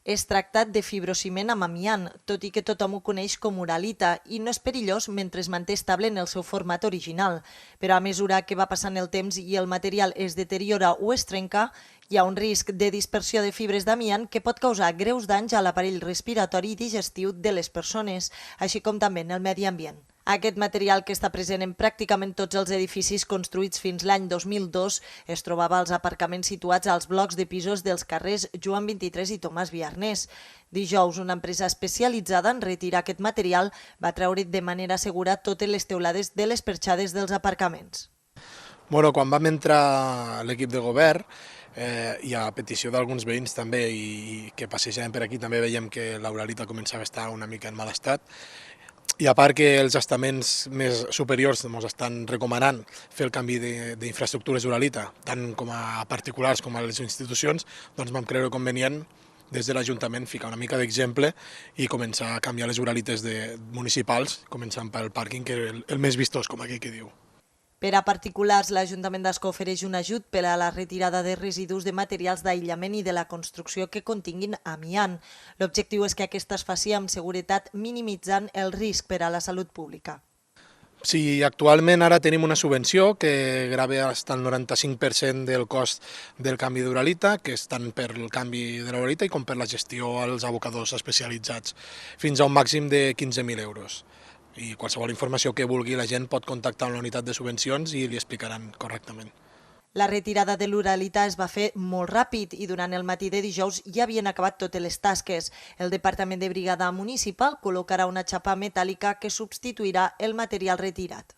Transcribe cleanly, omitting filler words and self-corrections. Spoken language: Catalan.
Es tracta de fibrociment amb amiant, tot i que tothom ho coneix com uralita, i no és perillós mentre es manté estable en el seu format original. Però a mesura que va passant el temps i el material es deteriora o es trenca, hi ha un risc de dispersió de fibres d'amiant que pot causar greus danys a l'aparell respiratori i digestiu de les persones, així com també en el medi ambient. Aquest material, que està present en pràcticament tots els edificis construïts fins l'any 2002, es trobava als aparcaments situats als blocs de pisos dels carrers Joan 23 i Tomàs Viarnés. Dijous, una empresa especialitzada en retirar aquest material va treure de manera segura totes les teulades de les perxades dels aparcaments. Quan vam entrar l'equip de govern, i a petició d'alguns veïns també, i que passejàvem per aquí, també veiem que l'uralita començava a estar una mica en mal estat. I a part que els estaments més superiors ens estan recomanant fer el canvi d'infraestructures uralita, tant com a particulars com a les institucions, doncs vam creure convenient des de l'Ajuntament ficar una mica d'exemple i començar a canviar les uralites municipals, començant pel pàrquing, que és el més vistós, com aquí que diu. Per a particulars, l'Ajuntament d'Ascó ofereix un ajut per a la retirada de residus de materials d'aïllament i de la construcció que continguin amiant. L'objectiu és que aquesta es faci amb seguretat, minimitzant el risc per a la salut pública. Sí, actualment ara tenim una subvenció que grava hasta el 95% del cost del canvi d'uralita, que és tant per el canvi de l'uralita com per la gestió als abocadors especialitzats, fins a un màxim de 15.000 euros. I qualsevol informació que vulgui la gent pot contactar amb la unitat de subvencions i li explicaran correctament. La retirada de l'uralita es va fer molt ràpid i durant el matí de dijous ja havien acabat totes les tasques. El Departament de Brigada Municipal col·locarà una xapa metàl·lica que substituirà el material retirat.